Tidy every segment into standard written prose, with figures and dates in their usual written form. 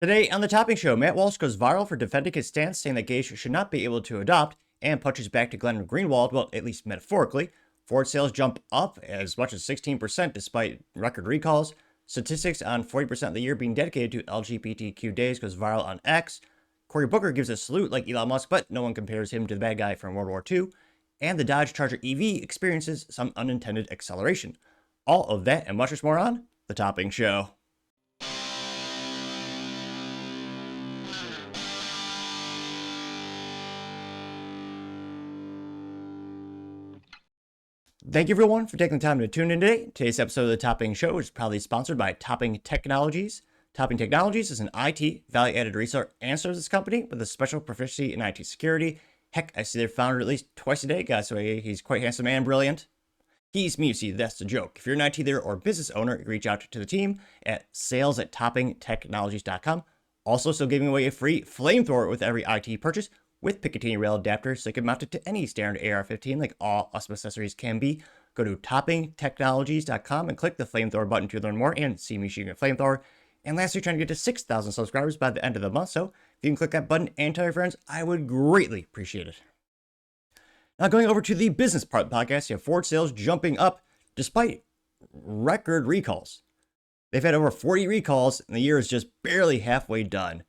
Today on the Topping Show, Matt Walsh goes viral for defending his stance, saying that gays should not be able to adopt, and punches back to Glenn Greenwald, well, at least metaphorically. Ford sales jump up as much as 16% despite record recalls. Statistics on 40% of the year being dedicated to LGBTQ days goes viral on X. Cory Booker gives a salute like Elon Musk, but no one compares him to the bad guy from World War II. And the Dodge Charger EV experiences some unintended acceleration. All of that and much more on the Topping Show. Thank you, everyone, for taking the time to tune in today. Today's episode of the Topping Show is proudly sponsored by Topping Technologies. Topping Technologies is an IT value-added reseller and services company with a special proficiency in IT security. Heck, I see their founder at least twice a day, guys, so he's quite handsome and brilliant. He's me, you see, that's the joke. If you're an IT leader or business owner, reach out to the team at sales@toppingtechnologies.com. Also, still giving away a free flamethrower with every IT purchase, with Picatinny rail adapter, so you can mount it to any standard AR-15 like all awesome accessories can be. Go to toppingtechnologies.com and click the flamethrower button to learn more and see me shooting a flamethrower. And lastly, trying to get to 6,000 subscribers by the end of the month, so if you can click that button and tell your friends, I would greatly appreciate it. Now going over to the business part of the podcast, you have Ford sales jumping up despite record recalls. They've had over 40 recalls and the year is just barely halfway done.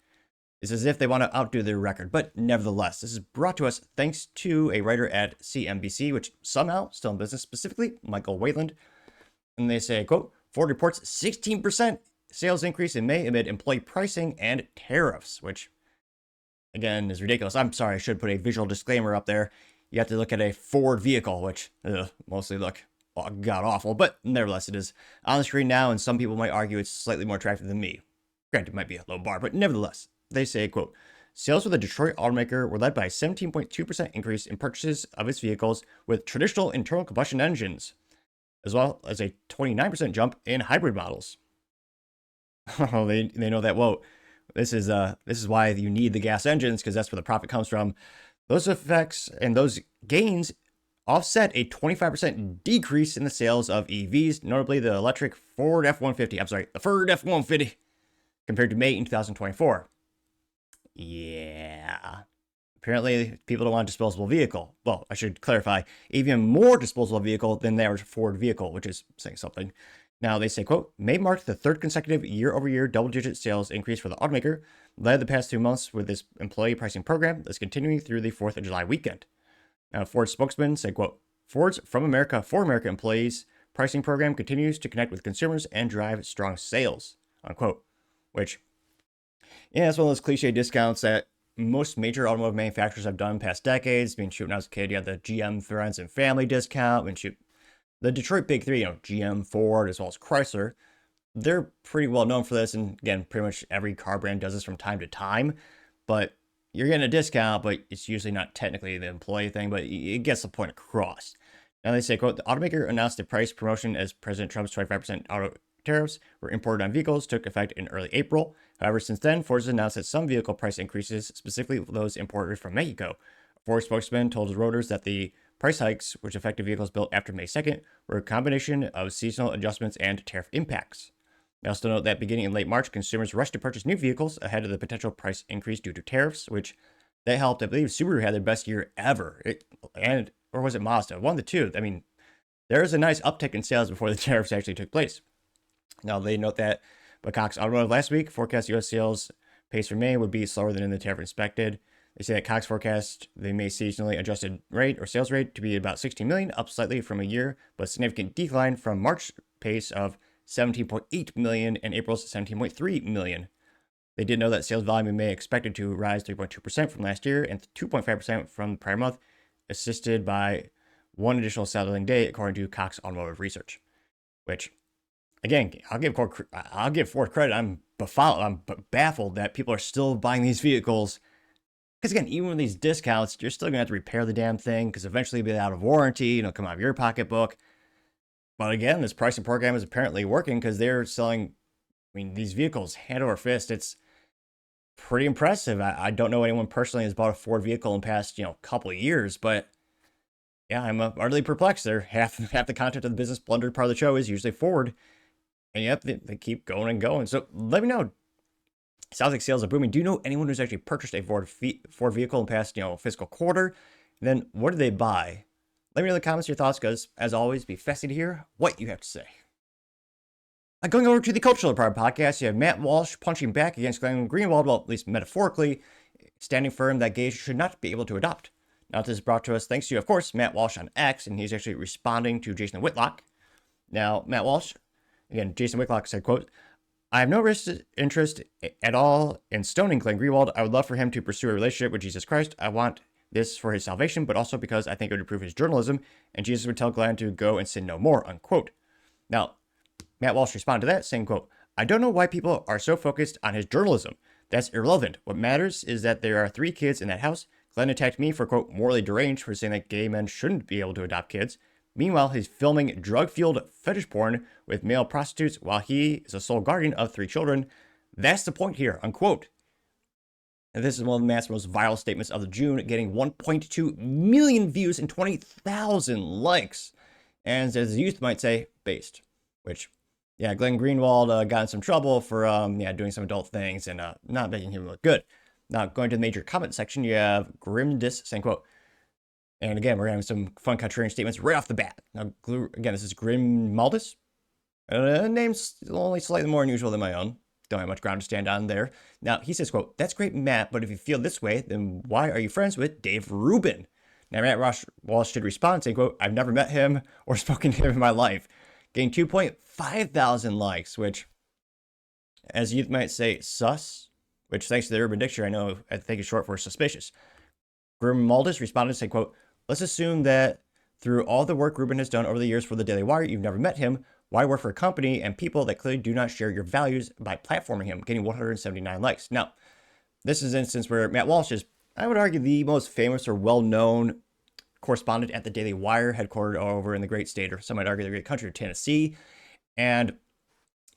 It's as if they want to outdo their record, but nevertheless, this is brought to us thanks to a writer at CNBC, which somehow still in business, specifically Michael Wayland. And they say, quote, Ford reports 16% sales increase in May amid employee pricing and tariffs, which again is ridiculous. I'm sorry, I should put a visual disclaimer up there. You have to look at a Ford vehicle, which mostly look god awful, but nevertheless, it is on the screen now, and some people might argue it's slightly more attractive than me. Granted, it might be a low bar, but nevertheless. They say, quote, sales for the Detroit automaker were led by a 17.2% increase in purchases of its vehicles with traditional internal combustion engines, as well as a 29% jump in hybrid models. Oh, they know that, whoa, this is why you need the gas engines, because that's where the profit comes from. Those effects and those gains offset a 25% decrease in the sales of EVs, notably the electric Ford F-150, the Ford F-150, compared to May in 2024. Yeah. Apparently, people don't want a disposable vehicle. Well, I should clarify, even more disposable vehicle than the average Ford vehicle, which is saying something. Now, they say, quote, May marked the third consecutive year-over-year double-digit sales increase for the automaker, led the past 2 months with this employee pricing program that's continuing through the 4th of July weekend. Now, Ford's spokesman said, quote, Ford's From America for America employees pricing program continues to connect with consumers and drive strong sales, unquote, which... yeah, it's one of those cliche discounts that most major automotive manufacturers have done in past decades. I mean, shoot, when I was a kid, you had the GM Friends and Family discount. I mean, shoot, the Detroit Big Three, GM, Ford, as well as Chrysler, they're pretty well known for this. And again, pretty much every car brand does this from time to time. But you're getting a discount, but it's usually not technically the employee thing, but it gets the point across. Now they say, quote, the automaker announced a price promotion as President Trump's 25% auto tariffs were imported on vehicles took effect in early April. However, since then, Ford has announced that some vehicle price increases, specifically those imported from Mexico. A Ford spokesman told Reuters that the price hikes, which affected vehicles built after May 2nd, were a combination of seasonal adjustments and tariff impacts. They also note that beginning in late March, consumers rushed to purchase new vehicles ahead of the potential price increase due to tariffs, which that helped. I believe Subaru had their best year ever. Or was it Mazda? One of the two. I mean, there was a nice uptick in sales before the tariffs actually took place. Now, they note that Cox Automotive last week forecast U.S. sales pace for May would be slower than in the tariff expected. They say that Cox forecast the May seasonally adjusted rate or sales rate to be about 16 million, up slightly from a year, but a significant decline from March pace of 17.8 million and April's 17.3 million. They did know that sales volume in May expected to rise 3.2% from last year and 2.5% from the prior month, assisted by one additional selling day, according to Cox Automotive Research, which... again, I'll give Ford credit. I'm befuddled. I'm baffled that people are still buying these vehicles. Because again, even with these discounts, you're still going to have to repair the damn thing because eventually it'll be out of warranty. Come out of your pocketbook. But again, this pricing program is apparently working because they're selling, these vehicles hand over fist. It's pretty impressive. I don't know anyone personally has bought a Ford vehicle in the past, couple of years, but yeah, I'm utterly perplexed. They're half the content of the business Blunder part of the show is usually Ford. And yep, they keep going and going. So let me know, Sounds like sales are booming. Do you know anyone who's actually purchased a Ford vehicle in the past, fiscal quarter? Then what did they buy? Let me know in the comments your thoughts, because as always, be fascinated to hear what you have to say. Going over to the cultural part of the podcast, you have Matt Walsh punching back against Glenn Greenwald, well, at least metaphorically, standing firm that gays should not be able to adopt. Now, this is brought to us thanks to, of course, Matt Walsh on X, and he's actually responding to Jason Whitlock. Now, Matt Walsh, again, Jason Whitlock said, quote, I have no interest at all in stoning Glenn Greenwald. I would love for him to pursue a relationship with Jesus Christ. I want this for his salvation, but also because I think it would improve his journalism, and Jesus would tell Glenn to go and sin no more, unquote. Now, Matt Walsh responded to that, saying, quote, I don't know why people are so focused on his journalism. That's irrelevant. What matters is that there are 3 kids in that house. Glenn attacked me for, quote, morally deranged for saying that gay men shouldn't be able to adopt kids. Meanwhile, he's filming drug-fueled fetish porn with male prostitutes while he is a sole guardian of 3 children. That's the point here, unquote. And this is one of Matt's most viral statements of the June, getting 1.2 million views and 20,000 likes. And as the youth might say, based. Which, yeah, Glenn Greenwald got in some trouble for doing some adult things and not making him look good. Now, going to the major comment section, you have Grimdis saying, quote, and again, we're having some fun contrarian statements right off the bat. Now, again, this is Grimaldis. Name's only slightly more unusual than my own. Don't have much ground to stand on there. Now, he says, quote, that's great, Matt, but if you feel this way, then why are you friends with Dave Rubin? Now, Matt Walsh should respond saying, quote, I've never met him or spoken to him in my life. Getting 2.5 thousand likes, which, as youth might say, sus, which thanks to the Urban Dictionary, I think is short for suspicious. Grimaldis responded saying, quote, let's assume that through all the work Rubin has done over the years for the Daily Wire, you've never met him. Why work for a company and people that clearly do not share your values by platforming him, getting 179 likes? Now, this is an instance where Matt Walsh is, I would argue, the most famous or well-known correspondent at the Daily Wire, headquartered over in the great state, or some might argue the great country of Tennessee. And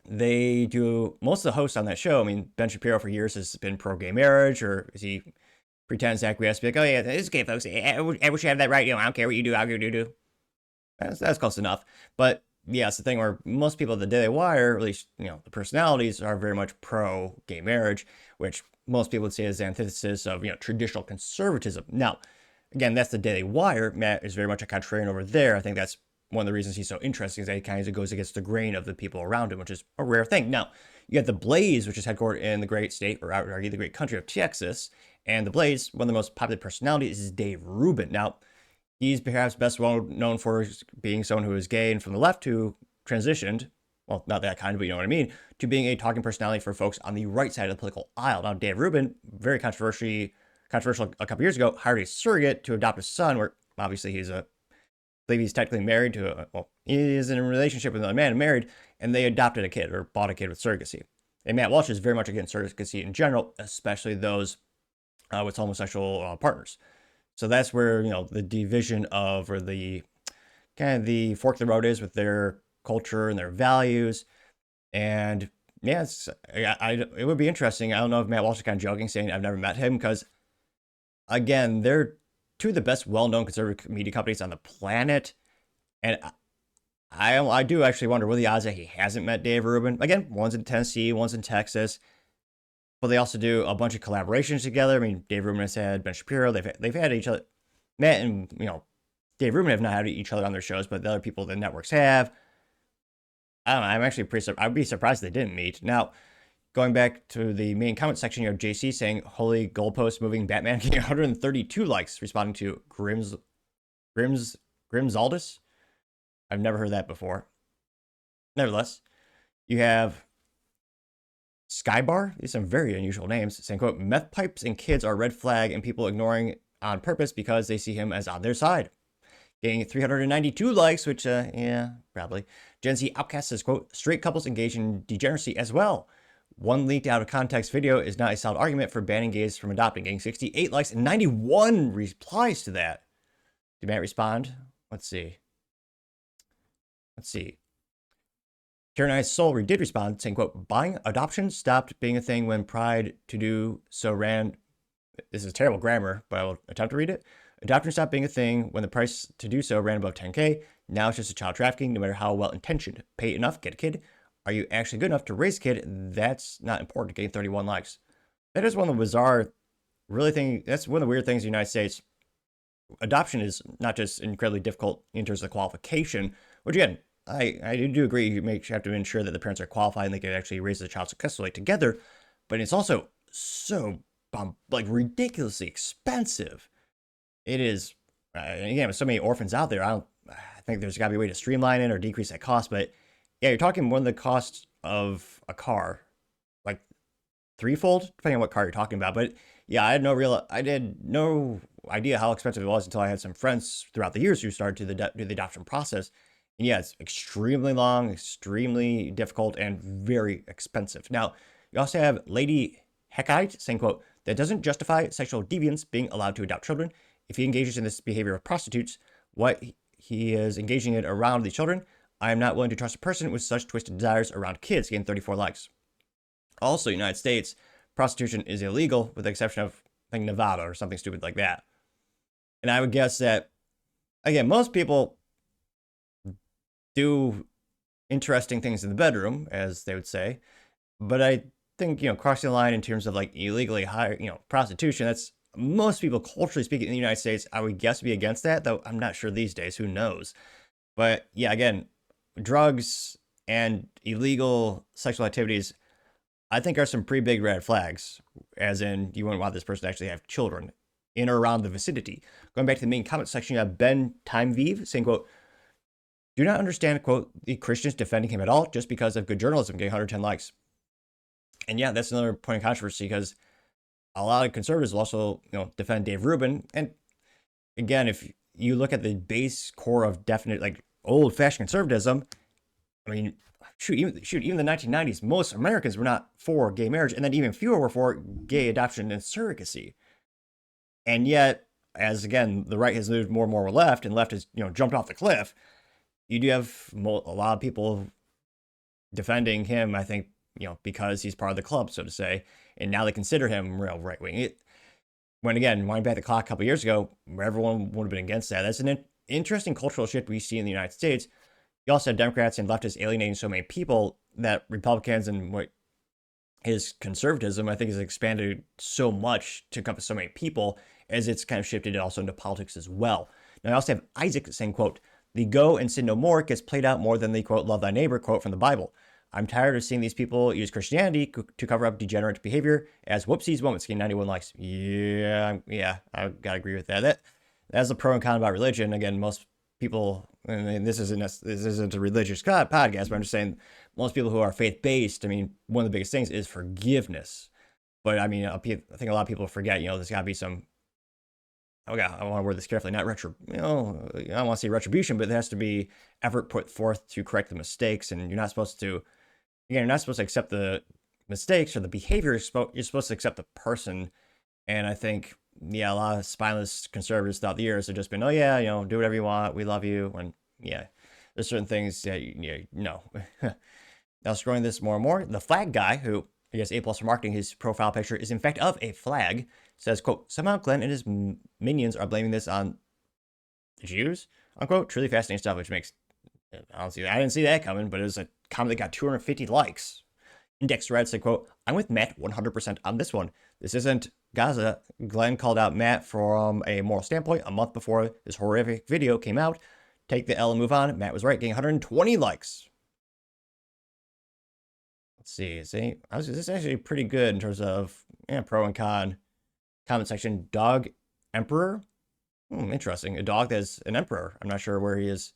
they do, most of the hosts on that show, I mean, Ben Shapiro for years has been pro-gay marriage, or is he pretends to acquiesce, be like, oh yeah, it's gay, folks. I wish you had that right. I don't care what you do. I'll do. That's close enough. But yeah, it's the thing where most people at the Daily Wire, at least, the personalities are very much pro-gay marriage, which most people would say is the antithesis of, traditional conservatism. Now, again, that's the Daily Wire. Matt is very much a contrarian over there. I think that's one of the reasons he's so interesting, is that he kind of goes against the grain of the people around him, which is a rare thing. Now, you got the Blaze, which is headquartered in the great state, or I would argue the great country of Texas. And the Blaze, one of the most popular personalities, is Dave Rubin. Now, he's perhaps best well known for being someone who is gay and from the left who transitioned, well, not that kind, but you know what I mean, to being a talking personality for folks on the right side of the political aisle. Now, Dave Rubin, very controversial a couple years ago, hired a surrogate to adopt a son, where obviously I believe he's technically married to he is in a relationship with another man and married, and they adopted a kid or bought a kid with surrogacy. And Matt Walsh is very much against surrogacy in general, especially those with homosexual partners. So that's where, the division of, or the kind of the fork in the road is with their culture and their values. And yeah, it would be interesting. I don't know if Matt Walsh is kind of joking, saying I've never met him, because again, they're 2 of the best well-known conservative media companies on the planet. And I do actually wonder what are the odds that he hasn't met Dave Rubin. Again, one's in Tennessee, one's in Texas. But they also do a bunch of collaborations together. I mean, Dave Rubin has had Ben Shapiro. They've had each other. Matt and, Dave Rubin have not had each other on their shows, but the other people the networks have. I don't know. I'm actually I'd be surprised they didn't meet. Now, going back to the main comment section, you have JC saying, holy goalpost moving Batman, getting 132 likes, responding to Grimsaldis. I've never heard that before. Nevertheless, you have Skybar, these are some very unusual names, saying, quote, meth pipes and kids are red flag and people ignoring on purpose because they see him as on their side. Getting 392 likes, which, yeah, probably. Gen Z Outcast says, quote, straight couples engage in degeneracy as well. One leaked out of context video is not a solid argument for banning gays from adopting. Getting 68 likes and 91 replies to that. Did Matt respond? Let's see. Karen Soul did respond, saying, quote, buying adoption stopped being a thing when Pride to do so ran. This is terrible grammar, but I will attempt to read it. Adoption stopped being a thing when the price to do so ran above 10K. Now it's just a child trafficking, no matter how well intentioned. Pay enough, get a kid. Are you actually good enough to raise a kid? That's not important. Getting 31 likes. That is one of the bizarre, really thing. That's one of the weird things in the United States. Adoption is not just incredibly difficult in terms of qualification, which again, I do agree you have to ensure that the parents are qualified and they can actually raise the child successfully together, but it's also so like ridiculously expensive. It is, again, with so many orphans out there, I think there's got to be a way to streamline it or decrease that cost. But yeah, you're talking more than the cost of a car, like threefold, depending on what car you're talking about. But yeah, I had no idea how expensive it was until I had some friends throughout the years who started to do the adoption process. And yeah, it's extremely long, extremely difficult, and very expensive. Now, you also have Lady Heckite saying, quote, that doesn't justify sexual deviants being allowed to adopt children. If he engages in this behavior of prostitutes, what he is engaging in around the children, I am not willing to trust a person with such twisted desires around kids. Getting 34 likes. Also, United States, prostitution is illegal with the exception of, I think, Nevada or something stupid like that. And I would guess that, again, most people do interesting things in the bedroom, as they would say. But I think, crossing the line in terms of like illegally hire, prostitution, that's most people culturally speaking in the United States, I would guess be against that, though I'm not sure these days, who knows. But yeah, again, drugs and illegal sexual activities, I think are some pretty big red flags, as in you wouldn't want this person to actually have children in or around the vicinity. Going back to the main comment section, you have Ben Timevive saying, quote, do not understand, quote, the Christians defending him at all just because of good journalism, getting 110 likes. And yeah, that's another point of controversy because a lot of conservatives will also, defend Dave Rubin. And again, if you look at the base core of definite, like old-fashioned conservatism, I mean, even the 1990s, most Americans were not for gay marriage, and then even fewer were for gay adoption and surrogacy. And yet, as again, the right has moved more and more left, and left has, jumped off the cliff, you do have a lot of people defending him, I think, because he's part of the club, so to say, and now they consider him real right-wing. When, again, wind back the clock a couple years ago, everyone would have been against that. That's an interesting cultural shift we see in the United States. You also have Democrats and leftists alienating so many people that Republicans and what his conservatism, I think, has expanded so much to encompass so many people as it's kind of shifted also into politics as well. Now, I also have Isaac saying, quote, the go and sin no more gets played out more than the, quote, love thy neighbor, quote, from the Bible. I'm tired of seeing these people use Christianity to cover up degenerate behavior as whoopsies moments, getting 91 likes. Yeah, I gotta agree with that. That's a pro and con about religion. Again, most people, and this isn't a religious podcast, but I'm just saying most people who are faith-based, I mean, one of the biggest things is forgiveness. But I mean, I think a lot of people forget, there's gotta be some, I want to word this carefully, not I don't want to say retribution, but there has to be effort put forth to correct the mistakes, and you're not supposed to accept the mistakes or the behavior. You're supposed to accept the person. And I think, a lot of spineless conservatives throughout the years have just been, oh yeah, do whatever you want, we love you. And yeah, there's certain things that, no. Now scrolling this more and more, the flag guy, who I guess A+ for marketing, his profile picture is in fact of a flag, says, quote, somehow Glenn and his minions are blaming this on the Jews, unquote. Truly fascinating stuff, which makes, I didn't see that coming, but it was a comment that got 250 likes. Index Red said, quote, I'm with Matt 100% on this one. This isn't Gaza. Glenn called out Matt from a moral standpoint a month before this horrific video came out. Take the L and move on. Matt was right, getting 120 likes. Let's see. This is actually pretty good in terms of pro and con. Comment section. Dog Emperor. Interesting. A dog that's an emperor. I'm not sure where he is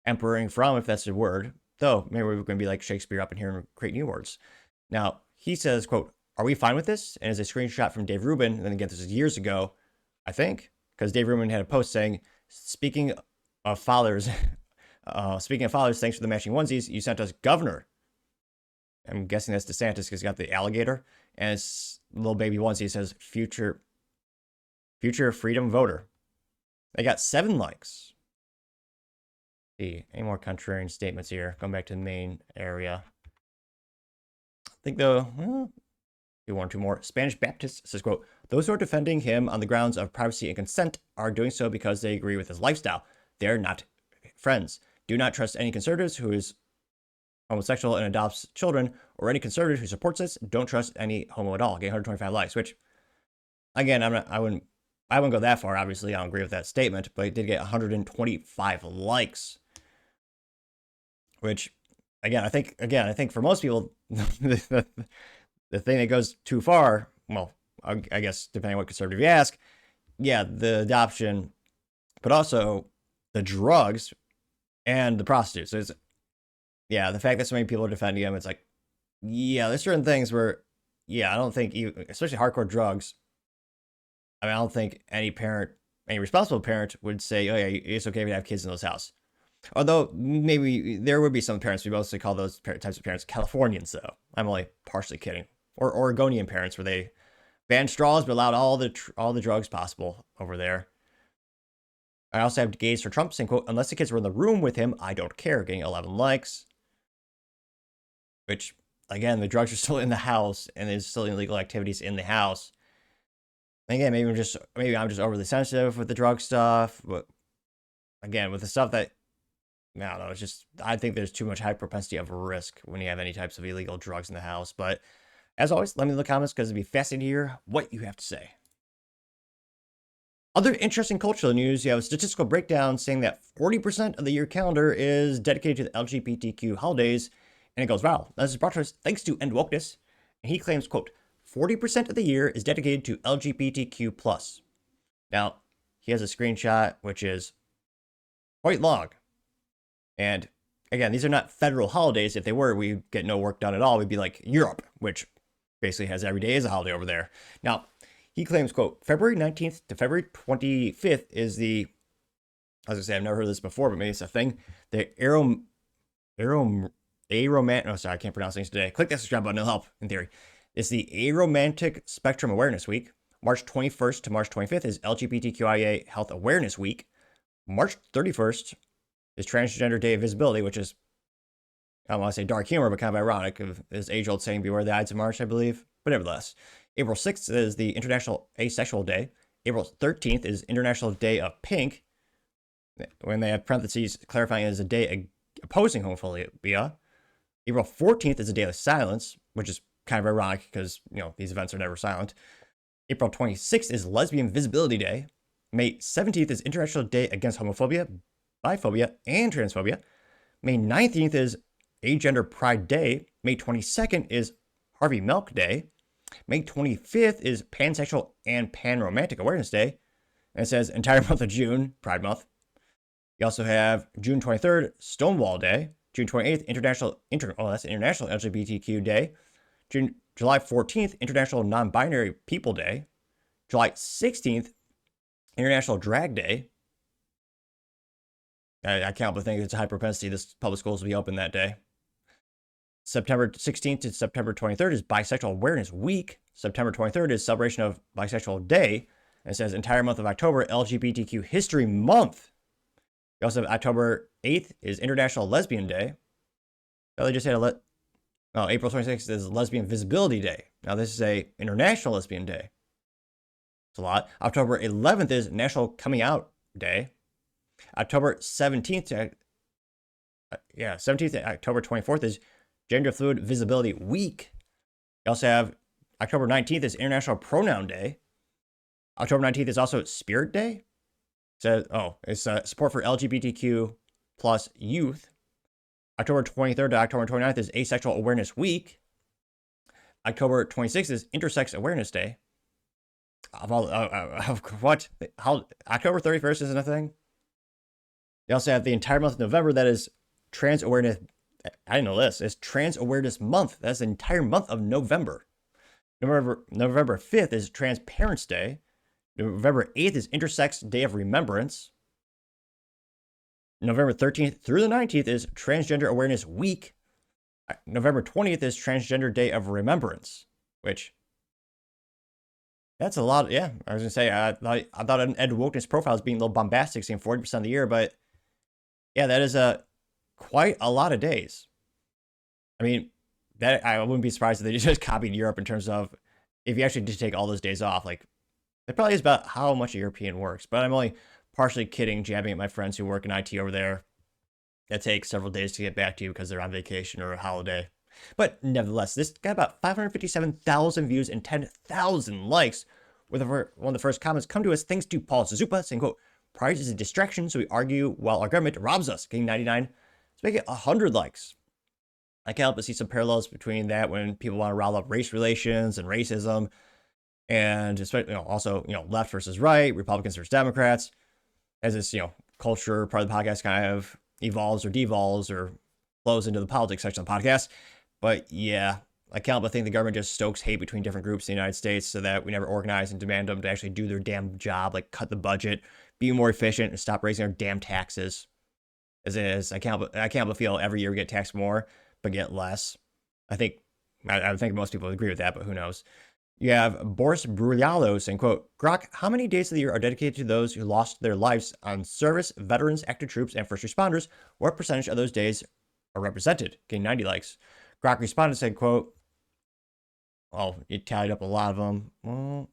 emperoring from, if that's a word. Though, maybe we're going to be like Shakespeare up in here and create new words. Now, he says, quote, are we fine with this? And it's a screenshot from Dave Rubin. And then again, this is years ago, I think, because Dave Rubin had a post saying, speaking of fathers, thanks for the matching onesies. You sent us governor. I'm guessing that's DeSantis because he's got the alligator. And it's little baby onesie says, future freedom voter. They got 7 likes. See, any more contrarian statements here? Going back to the main area. I think do one or two more. Spanish Baptist says, quote, those who are defending him on the grounds of privacy and consent are doing so because they agree with his lifestyle. They're not friends. Do not trust any conservatives who is homosexual and adopts children or any conservative who supports this. Don't trust any homo at all. Get 125 likes, which, again, I wouldn't go that far. Obviously, I don't agree with that statement, but it did get 125 likes, which, again, I think for most people, the thing that goes too far, well, I guess depending on what conservative you ask, yeah, the adoption, but also the drugs and the prostitutes. So yeah, the fact that so many people are defending him, it's like, yeah, there's certain things where, yeah, I don't think, especially hardcore drugs, I mean, I don't think any responsible parent would say, oh yeah, it's okay to have kids in those houses. Although maybe there would be some parents, we mostly call those types of parents Californians, though. I'm only partially kidding. Or Oregonian parents, where they banned straws but allowed all the drugs possible over there. I also have gays for Trump saying, quote, unless the kids were in the room with him, I don't care, getting 11 likes. Which, again, the drugs are still in the house, and there's still illegal activities in the house. And again, maybe I'm just overly sensitive with the drug stuff, but again, with the stuff that, I don't know, it's just, I think there's too much high propensity of risk when you have any types of illegal drugs in the house. But as always, let me know in the comments, because it'd be fascinating to hear what you have to say. Other interesting cultural news, you have a statistical breakdown saying that 40% of the year calendar is dedicated to the LGBTQ holidays, and it goes, wow, this is brought to us thanks to End Wokeness. And he claims, quote, 40% of the year is dedicated to LGBTQ+. Now, he has a screenshot, which is quite long. And again, these are not federal holidays. If they were, we'd get no work done at all. We'd be like Europe, which basically has every day as a holiday over there. Now, he claims, quote, February 19th to February 25th is the, I was going to say, I've never heard of this before, but maybe it's a thing. The I can't pronounce things today. Click that subscribe button, it'll help, in theory. It's the Aromantic Spectrum Awareness Week. March 21st to March 25th is LGBTQIA Health Awareness Week. March 31st is Transgender Day of Visibility, which is, I don't want to say dark humor, but kind of ironic. This age-old saying, beware the Ides of March, I believe. But nevertheless, April 6th is the International Asexual Day. April 13th is International Day of Pink, when they have parentheses clarifying it as a day opposing homophobia. April 14th is a day of silence, which is kind of ironic because, you know, these events are never silent. April 26th is Lesbian Visibility Day. May 17th is International Day Against Homophobia, Biphobia, and Transphobia. May 19th is Agender Pride Day. May 22nd is Harvey Milk Day. May 25th is Pansexual and Panromantic Awareness Day. And it says entire month of June, Pride Month. You also have June 23rd, Stonewall Day. June 28th, International LGBTQ Day. July 14th, International Non-Binary People Day. July 16th, International Drag Day. I can't but think it's a high propensity this public schools will be open that day. September 16th to September 23rd is Bisexual Awareness Week. September 23rd is celebration of Bisexual Day. And it says entire month of October, LGBTQ History Month. You also have October 8th is International Lesbian Day. Now they just had April 26th is Lesbian Visibility Day. Now this is a International Lesbian Day. It's a lot. October 11th is National Coming Out Day. October 17th to October 24th is Gender Fluid Visibility Week. You also have October 19th is International Pronoun Day. October 19th is also Spirit Day. It's support for LGBTQ plus youth. October 23rd to October 29th is Asexual Awareness Week. October 26th is Intersex Awareness Day. What? October 31st isn't a thing? They also have the entire month of November that is Trans Awareness. I didn't know this. It's Trans Awareness Month. That's the entire month of November. November 5th is Trans Parents Day. November 8th is Intersex Day of Remembrance. November 13th through the 19th is Transgender Awareness Week. November 20th is Transgender Day of Remembrance, which, that's a lot. Yeah, I was going to say, I thought an Ed Wokeness profile was being a little bombastic, saying 40% of the year, but yeah, that is quite a lot of days. I mean, that I wouldn't be surprised if they just copied Europe in terms of, if you actually did take all those days off, like, it probably is about how much a European works, but I'm only partially kidding, jabbing at my friends who work in IT over there. That takes several days to get back to you because they're on vacation or a holiday. But nevertheless, this got about 557,000 views and 10,000 likes, with one of the first comments come to us thanks to Paul Suzupa saying, quote, "Pride is a distraction, so we argue while our government robs us," getting 99. Let's make it 100 likes. I can't help but see some parallels between that when people want to rile up race relations and racism, and especially, also, left versus right, Republicans versus Democrats, as this, culture part of the podcast kind of evolves or devolves or flows into the politics section of the podcast. But yeah, I can't help but think the government just stokes hate between different groups in the United States so that we never organize and demand them to actually do their damn job, like cut the budget, be more efficient, and stop raising our damn taxes. As it is, I can't but feel every year we get taxed more, but get less. I think most people would agree with that, but who knows? You have Boris Brulalo saying, quote, "Grok, how many days of the year are dedicated to those who lost their lives on service, veterans, active troops, and first responders? What percentage of those days are represented?" Getting 90 likes. Grok responded saying, quote, "Oh, it tallied up a lot of them. Well,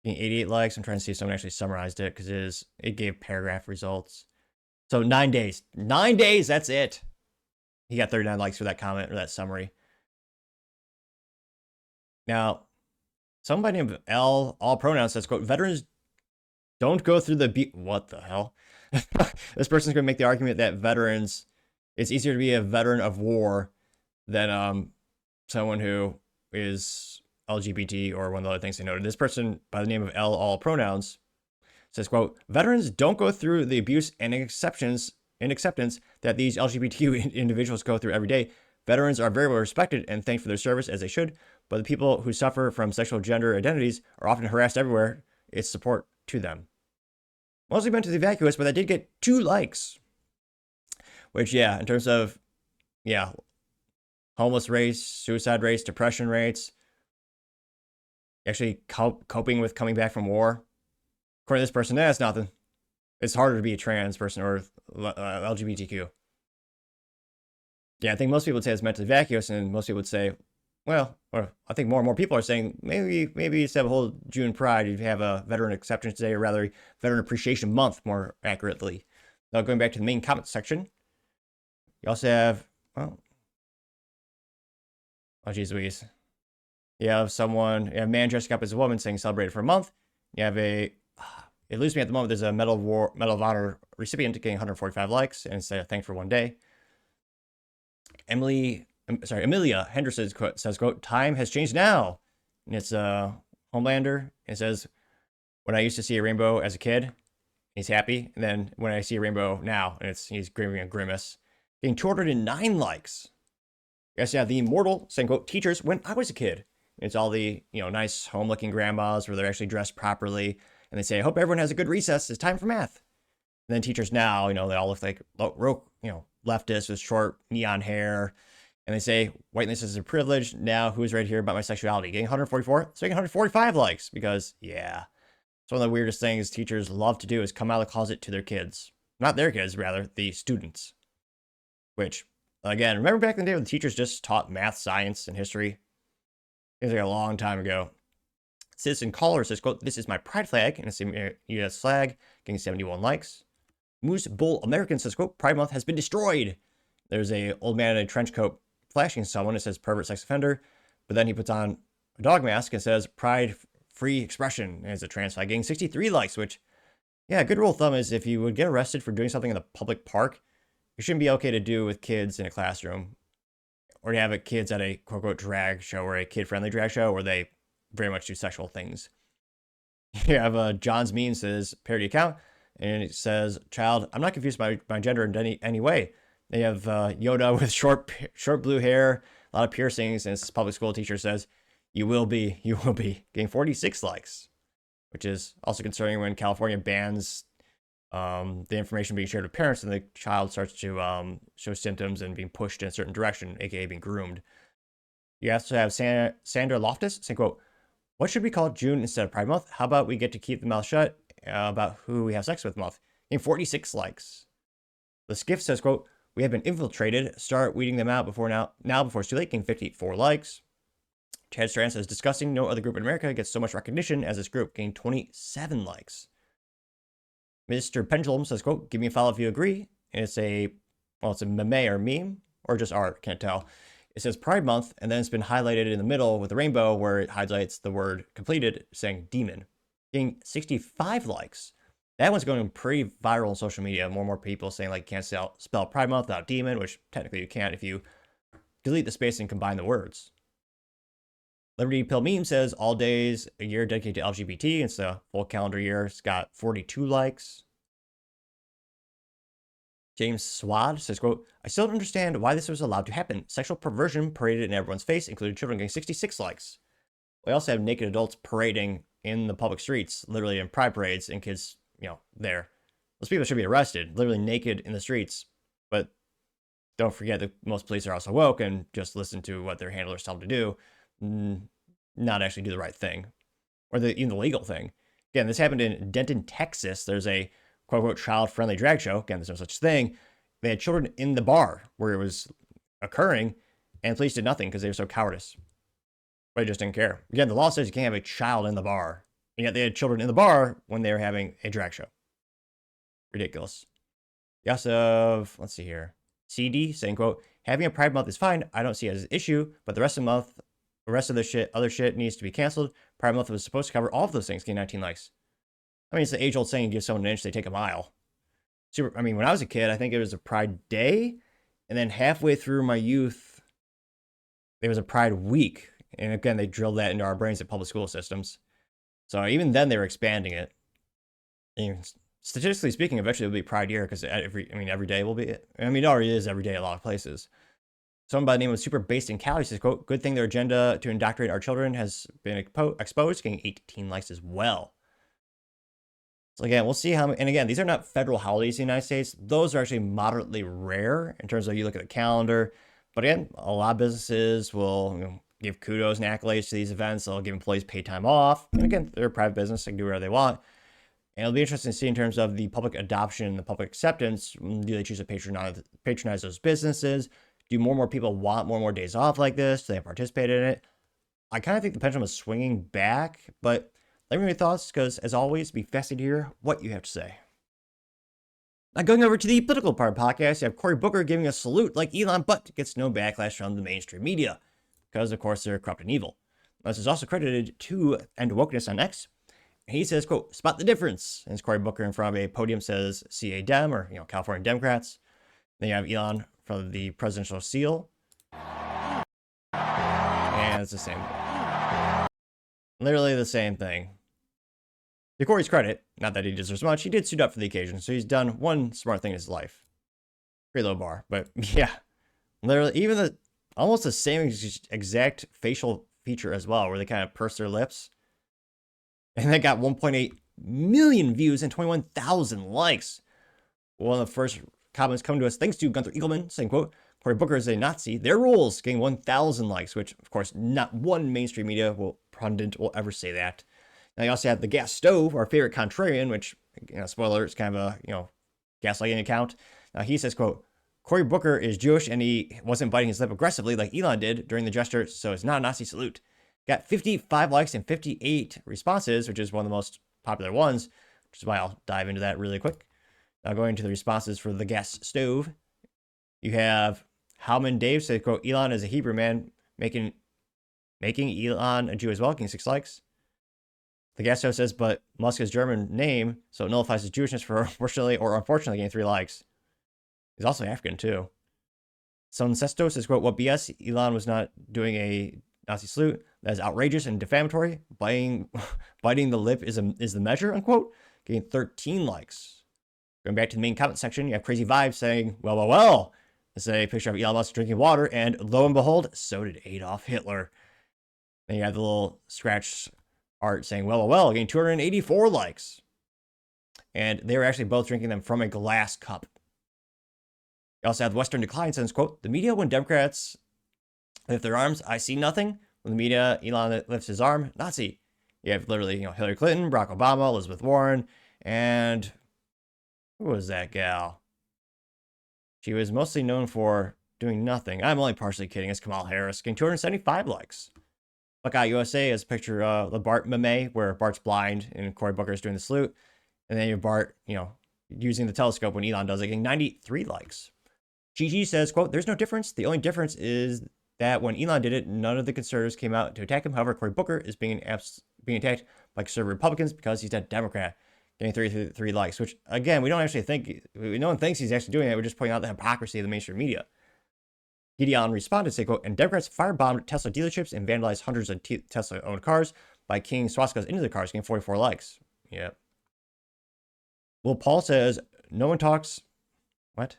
getting 88 likes. I'm trying to see if someone actually summarized it because it gave paragraph results. So 9 days. 9 days, that's it. He got 39 likes for that comment or that summary. Now, someone by the name of L, all pronouns, says, quote, "Veterans don't go through the what the hell?" This person's going to make the argument that veterans, it's easier to be a veteran of war than someone who is LGBT or one of the other things they noted. This person by the name of L, all pronouns, says, quote, "Veterans don't go through the abuse and acceptance that these LGBTQ individuals go through every day. Veterans are very well respected and thanked for their service, as they should, but the people who suffer from sexual gender identities are often harassed everywhere. It's support to them." Mostly meant to the vacuous, but that did get 2 likes. Which, yeah, in terms of, homeless rates, suicide rates, depression rates, actually coping with coming back from war. According to this person, that's nothing. It's harder to be a trans person or LGBTQ. Yeah, I think most people would say it's mentally vacuous, and most people would say, well, or I think more and more people are saying maybe instead of a whole June Pride, you'd have a Veteran Acceptance Day, or rather Veteran Appreciation Month, more accurately. Now, going back to the main comment section, you also have, oh geez Louise. You have a man dressing up as a woman saying celebrated for a month. You have it loses me at the moment, there's a Medal of Honor recipient getting 145 likes and say thanks for 1 day. Amelia Henderson says, quote, "Time has changed now." And it's Homelander. It says, "When I used to see a rainbow as a kid," he's happy. And then when I see a rainbow now, and he's grimacing a grimace. Getting 209 likes. Yes, yeah, the Immortal saying, quote, "Teachers when I was a kid." It's all the, nice home-looking grandmas where they're actually dressed properly. And they say, "I hope everyone has a good recess. It's time for math." And then teachers now, they all look like, leftists with short neon hair. And they say, "Whiteness is a privilege. Now who's right here about my sexuality?" Getting 144, so getting 145 likes because, yeah. It's one of the weirdest things teachers love to do is come out of the closet to their kids. Not their kids, rather, the students. Which, again, remember back in the day when the teachers just taught math, science, and history? It was like a long time ago. Citizen Caller says, quote, "This is my pride flag," and it's a US flag, getting 71 likes. Moose Bull American says, quote, "Pride Month has been destroyed." There's a old man in a trench coat flashing someone. It says pervert sex offender, but then he puts on a dog mask and says pride free expression, and it's a trans flag, getting 63 likes, which, yeah, a good rule of thumb is if you would get arrested for doing something in the public park, it shouldn't be okay to do with kids in a classroom, or to have kids at a quote-unquote drag show or a kid-friendly drag show where they very much do sexual things. You have John's Mean says parody account, and it says, "Child, I'm not confused by my gender in any way." They have Yoda with short blue hair, a lot of piercings, and this public school teacher says, you will be, getting 46 likes, which is also concerning when California bans the information being shared with parents and the child starts to show symptoms and being pushed in a certain direction, aka being groomed. You also have Sandra Loftus saying, quote, "What should we call June instead of Pride Month? How about we get to keep the mouth shut about who we have sex with month?" Getting 46 likes. The Skiff says, quote, "We have been infiltrated. Start weeding them out before it's too late." Getting 54 likes. Chad Strand says, "Disgusting. No other group in America gets so much recognition as this group." Getting 27 likes. Mr. Pendulum says, quote, "Give me a follow if you agree." And it's a meme or just art, can't tell. It says Pride Month, and then it's been highlighted in the middle with a rainbow where it highlights the word completed, saying demon, getting 65 likes. That one's going pretty viral on social media. More and more people saying, like, can't spell Pride Month without demon, which technically you can't if you delete the space and combine the words. Liberty Pill Meme says all days a year dedicated to LGBT. It's a full calendar year. It's got 42 likes. James Swad says, quote, I still don't understand why this was allowed to happen. Sexual perversion paraded in everyone's face, including children, getting 66 likes. We also have naked adults parading in the public streets, literally in pride parades, and kids, there. Those people should be arrested, literally naked in the streets. But don't forget that most police are also woke and just listen to what their handlers tell them to do, not actually do the right thing, or even the legal thing. Again, this happened in Denton, Texas. There's a quote-unquote child-friendly drag show. Again, there's no such thing. They had children in the bar where it was occurring, and police did nothing because they were so cowardice. But they just didn't care. Again, the law says you can't have a child in the bar, and yet they had children in the bar when they were having a drag show. Ridiculous. You also have, let's see here, CD saying, quote, having a Pride Month is fine. I don't see it as an issue, but the rest of the other shit needs to be canceled. Pride Month was supposed to cover all of those things, getting 19 likes. I mean, it's the age-old saying, give someone an inch, they take a mile. When I was a kid, I think it was a Pride Day, and then halfway through my youth, there was a Pride Week. And again, they drilled that into our brains at public school systems. So even then, they were expanding it. And statistically speaking, eventually it'll be Pride Year, because every day will be it. It already is every day at a lot of places. Someone by the name of Super Based in Cali says, quote, good thing their agenda to indoctrinate our children has been exposed, getting 18 likes as well. So again, we'll see how, and again, these are not federal holidays in the United States. Those are actually moderately rare in terms of you look at the calendar. But again, a lot of businesses will give kudos and accolades to these events. They'll give employees paid time off. And again, they're a private business. They can do whatever they want. And it'll be interesting to see in terms of the public adoption and the public acceptance. Do they choose to patronize those businesses? Do more and more people want more and more days off like this? Do they participate in it? I kind of think the pendulum is swinging back, but let me know your thoughts, because as always, be fascinated to hear what you have to say. Now, going over to the political part of the podcast, you have Cory Booker giving a salute like Elon, but gets no backlash from the mainstream media, because of course they're corrupt and evil. This is also credited to End Wokeness on X. And he says, quote, spot the difference. And Cory Booker in front of a podium says CA Dem, or California Democrats. Then you have Elon from the presidential seal. And it's the same. Literally the same thing. To Cory's credit, not that he deserves much, he did suit up for the occasion, so he's done one smart thing in his life. Pretty low bar, but yeah. Literally, even almost the same exact facial feature as well, where they kind of purse their lips. And that got 1.8 million views and 21,000 likes. One of the first comments come to us thanks to Gunther Eagleman, saying, quote, Cory Booker is a Nazi. Their rules, getting 1,000 likes, which, of course, not one mainstream media pundit will ever say that. Now, you also have the gas stove, our favorite contrarian, which, spoiler, it's kind of a, gaslighting account. Now, he says, quote, Cory Booker is Jewish and he wasn't biting his lip aggressively like Elon did during the gesture, so it's not a Nazi salute. Got 55 likes and 58 responses, which is one of the most popular ones, which is why I'll dive into that really quick. Now, going to the responses for the gas stove, you have Howman Dave said, quote, Elon is a Hebrew man, making Elon a Jew as well, getting 6 likes. The gas stove says, but Musk is German name, so it nullifies his Jewishness for fortunately or unfortunately getting 3 likes. He's also African, too. Soncesto says, quote, what BS? Elon was not doing a Nazi salute. That is outrageous and defamatory. Biting the lip is the measure, unquote. Getting 13 likes. Going back to the main comment section, you have Crazy Vibes saying, well. It's a picture of Elon Musk drinking water, and lo and behold, so did Adolf Hitler. Then you have the little scratch art saying, well, getting 284 likes. And they were actually both drinking them from a glass cup. You also have Western Decline says, quote, the media when Democrats lift their arms, I see nothing. When the media, Elon lifts his arm, Nazi. You have literally, Hillary Clinton, Barack Obama, Elizabeth Warren, and who was that gal? She was mostly known for doing nothing. I'm only partially kidding. It's Kamala Harris, getting 275 likes. Buckeye USA is a picture of the Bart meme, where Bart's blind and Cory Booker is doing the salute. And then you have Bart, using the telescope when Elon does it, getting 93 likes. Gigi says, quote, there's no difference. The only difference is that when Elon did it, none of the conservatives came out to attack him. However, Cory Booker is being attacked by conservative Republicans because he's a Democrat, getting 33 likes, which, again, we don't actually think, no one thinks he's actually doing it. We're just pointing out the hypocrisy of the mainstream media. Gideon responded, say, quote, and Democrats firebombed Tesla dealerships and vandalized hundreds of Tesla-owned cars by keying swastikas into the cars, getting 44 likes. Yep. Will Paul says, no one talks... What?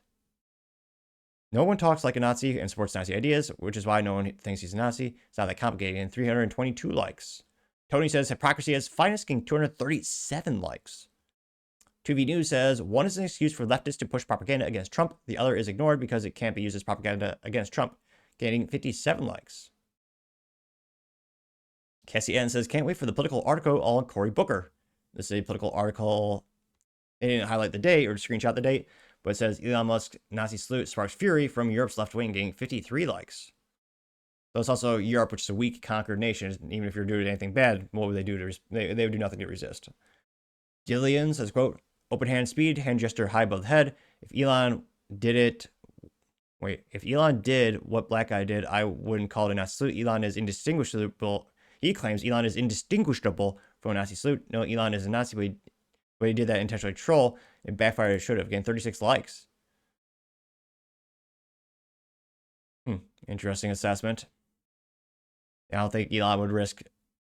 No one talks like a Nazi and supports Nazi ideas, which is why no one thinks he's a Nazi. It's not that complicated. And 322 likes. Tony says hypocrisy is finest, getting 237 likes. 2V News says one is an excuse for leftists to push propaganda against Trump. The other is ignored because it can't be used as propaganda against Trump, getting 57 likes. Cassie N says can't wait for the political article on Cory Booker. This is a political article. They didn't highlight the date or screenshot the date, but it says Elon Musk's Nazi salute sparks fury from Europe's left wing, getting 53 likes. So it's also Europe, which is a weak, conquered nation. Even if you're doing anything bad, what would they do? They would do nothing to resist. Jillian says, quote, open hand speed, hand gesture high above the head. If Elon did what black guy did, I wouldn't call it a Nazi salute. Elon is indistinguishable. He claims Elon is indistinguishable from a Nazi salute. No, Elon is a Nazi, but he did that intentionally troll. It backfired. It should have. Again, 36 likes. Interesting assessment. I don't think Elon would risk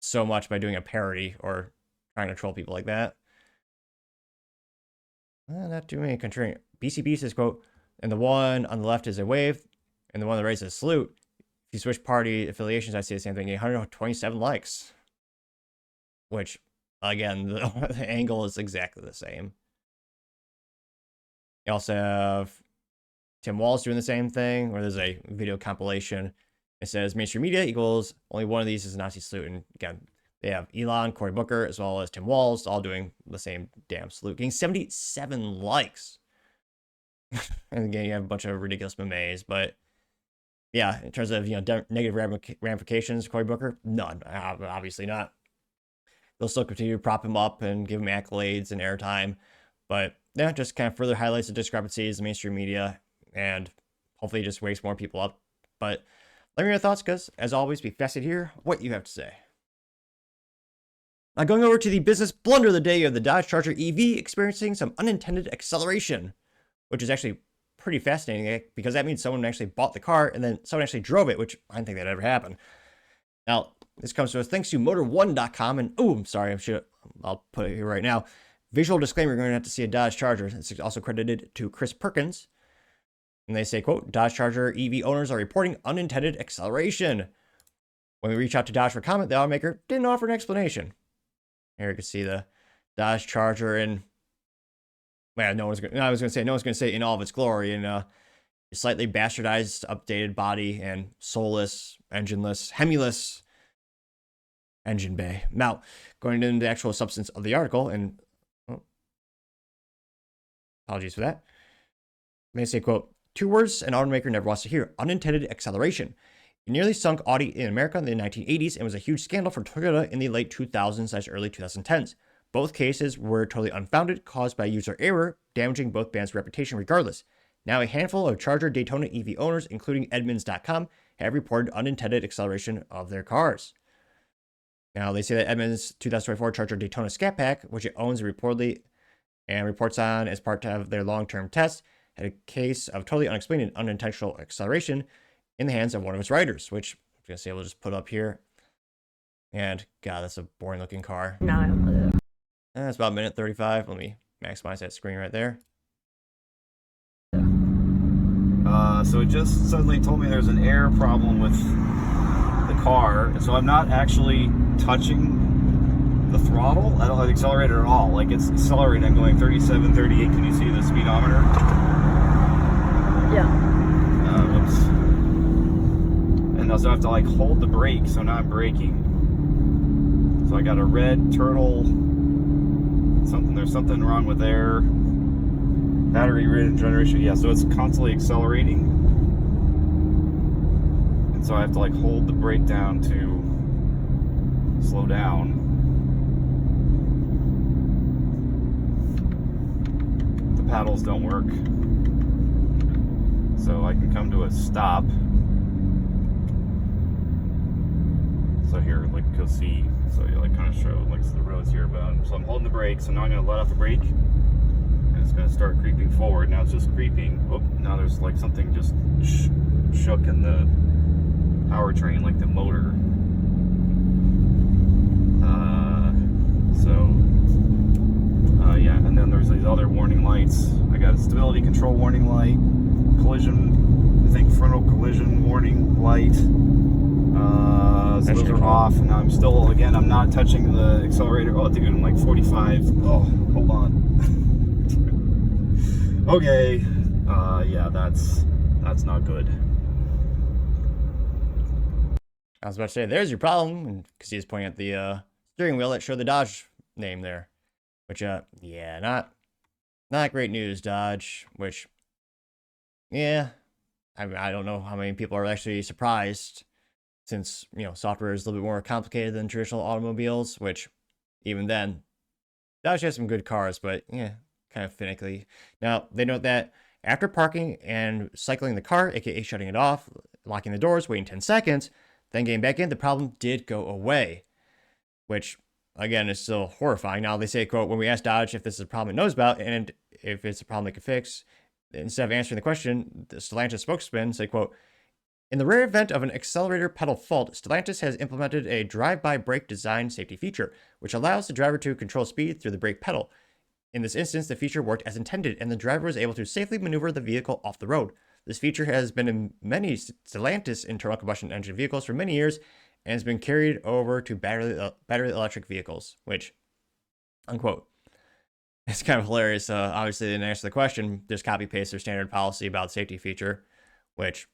so much by doing a parody or trying to troll people like that. Not too many contrarian. BCB says, quote, and the one on the left is a wave, and the one on the right is a salute. If you switch party affiliations, I see the same thing. 127 likes. Which, again, the angle is exactly the same. You also have Tim Walsh doing the same thing, where there's a video compilation. It says mainstream media equals only one of these is a Nazi salute. And again, they have Elon, Cory Booker, as well as Tim Walsh, all doing the same damn salute, getting 77 likes. And again, you have a bunch of ridiculous memes, but yeah, in terms of negative ramifications, Cory Booker, none. Obviously not. They'll still continue to prop him up and give him accolades and airtime, but yeah, just kind of further highlights the discrepancies in mainstream media, and hopefully just wakes more people up. But let me know your thoughts, because as always, be fascinated to hear what you have to say. Now, going over to the business blunder of the day of the Dodge Charger EV experiencing some unintended acceleration, which is actually pretty fascinating because that means someone actually bought the car and then someone actually drove it, which I didn't think that ever happened. Now, this comes to us thanks to Motor1.com, and I'm sorry, I'll put it here right now. Visual disclaimer, you're going to have to see a Dodge Charger. It's also credited to Chris Perkins. And they say, quote, Dodge Charger EV owners are reporting unintended acceleration. When we reach out to Dodge for comment, the automaker didn't offer an explanation. Here you can see the Dodge Charger in, well, no one's going to say in all of its glory, in a slightly bastardized, updated body and soulless, engineless, Hemiless engine bay. Now, going into the actual substance of the article, and apologies for that. They say, quote, two words an automaker never wants to hear: unintended acceleration. It nearly sunk Audi in America in the 1980s and was a huge scandal for Toyota in the late 2000s/early 2010s. Both cases were totally unfounded, caused by user error, damaging both brands' reputation regardless. Now a handful of Charger Daytona EV owners, including Edmunds.com, have reported unintended acceleration of their cars. Now they say that Edmunds' 2024 Charger Daytona Scat Pack, which it owns reportedly and reports on as part of their long-term test, had a case of totally unexplained and unintentional acceleration in the hands of one of its riders, which I'm going to say we'll just put up here. And God, that's a boring looking car. That's about a minute 35. Let me maximize that screen right there. So it just suddenly told me there's an air problem with the car. So I'm not actually touching the throttle. I don't have the accelerator at all. Like, it's accelerating. I'm going 37, 38. Can you see the speedometer? Yeah. Whoops. And also I have to like hold the brake, so now I'm braking. So I got a red turtle. There's something wrong with their battery regeneration. Yeah, so it's constantly accelerating. And so I have to like hold the brake down to slow down. The paddles don't work. So I can come to a stop. So here, like, go see. So you like kind of show like the roads here, but so I'm holding the brake. So now I'm gonna let off the brake, and it's gonna start creeping forward. Now it's just creeping. Oh, now there's like something just shook in the powertrain, like the motor. Yeah, and then there's these other warning lights. I got a stability control warning light, collision, I think frontal collision warning light. So those are off, and I'm still, again, I'm not touching the accelerator. Oh, dude, I'm like 45. Oh, hold on. Okay. Yeah, that's not good. I was about to say, there's your problem, because he's pointing at the steering wheel that showed the Dodge name there. Which, yeah, not great news, Dodge. Which, yeah, I don't know how many people are actually surprised, since, you know, software is a little bit more complicated than traditional automobiles. Which, even then, Dodge has some good cars, but yeah, kind of finicky. Now, they note that after parking and cycling the car, aka shutting it off, locking the doors, waiting 10 seconds, then getting back in, the problem did go away. Which, again, is still horrifying. Now, they say, quote, when we asked Dodge if this is a problem it knows about and if it's a problem they could fix, instead of answering the question, the Stellantis spokesman said, quote, in the rare event of an accelerator pedal fault, Stellantis has implemented a drive-by brake design safety feature, which allows the driver to control speed through the brake pedal. In this instance, the feature worked as intended, and the driver was able to safely maneuver the vehicle off the road. This feature has been in many Stellantis internal combustion engine vehicles for many years, and has been carried over to battery electric vehicles, which, unquote. It's kind of hilarious. Obviously, they didn't answer the question. Just copy paste their standard policy about safety feature, which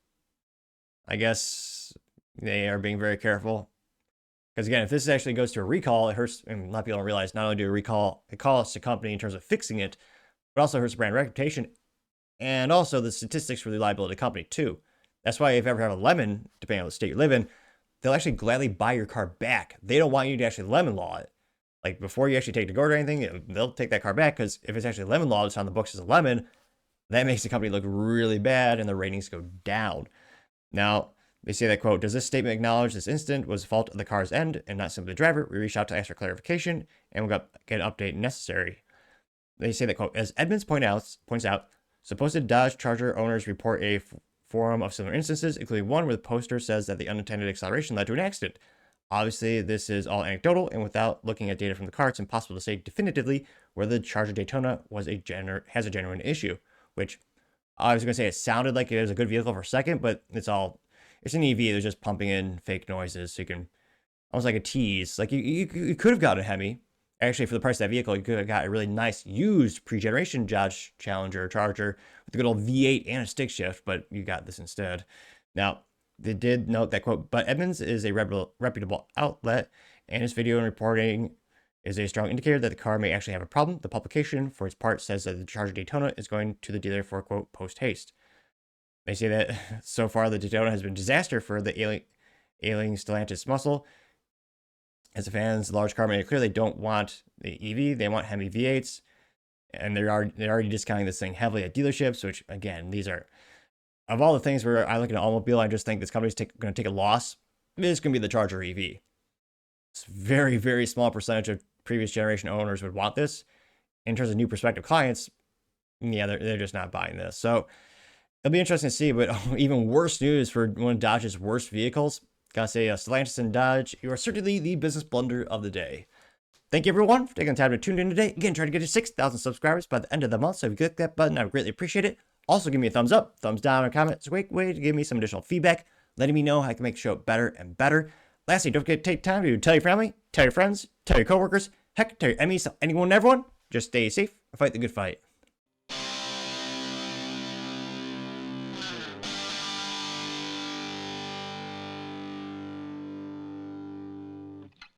I guess they are being very careful. Because again, if this actually goes to a recall, it hurts. And a lot of people don't realize not only do a recall, it costs the company in terms of fixing it, but also hurts the brand reputation and also the statistics for the liability of the company too. That's why if you ever have a lemon, depending on the state you live in, they'll actually gladly buy your car back. They don't want you to actually lemon law it. Like, before you actually take to court or anything, they'll take that car back, because if it's actually lemon law, it's on the books as a lemon, that makes the company look really bad and the ratings go down. Now, they say that, quote, does this statement acknowledge this incident was the fault of the car's end and not simply the driver? We reached out to ask for clarification and we'll get an update necessary. They say that, quote, as Edmonds points out, supposed Dodge Charger owners report a forum of similar instances, including one where the poster says that the unintended acceleration led to an accident. Obviously, this is all anecdotal, and without looking at data from the car, it's impossible to say definitively whether the Charger Daytona has a genuine issue. Which I was going to say, it sounded like it was a good vehicle for a second, but it's an EV. They're just pumping in fake noises, so you can almost like a tease. Like you could have got a Hemi. Actually, for the price of that vehicle, you could have got a really nice used pre-generation Dodge Challenger Charger with a good old V8 and a stick shift, but you got this instead. Now, they did note that, quote, but Edmonds is a reputable outlet, and his video and reporting is a strong indicator that the car may actually have a problem. The publication, for its part, says that the Charger Daytona is going to the dealer for, quote, post-haste. They say that so far the Daytona has been a disaster for the ailing Stellantis muscle. As the fans, large car made it clear they don't want the EV, they want Hemi V8s, and they're already discounting this thing heavily at dealerships, which, again, these are, of all the things where I look at an automobile, I just think this company's going to take a loss. It's going to be the Charger EV. It's a very, very small percentage of previous generation owners would want this. In terms of new prospective clients, yeah, they're just not buying this. So it'll be interesting to see, but even worse news for one of Dodge's worst vehicles. Gotta say, Stellantis and Dodge, you are certainly the business blunder of the day. Thank you, everyone, for taking the time to tune in today. Again, trying to get to 6,000 subscribers by the end of the month, so if you click that button, I would greatly appreciate it. Also, give me a thumbs up, thumbs down, or comment. It's a great way to give me some additional feedback, letting me know how I can make the show better and better. Lastly, don't forget to take time to tell your family, tell your friends, tell your coworkers, heck, tell your enemies, anyone and everyone. Just stay safe and fight the good fight.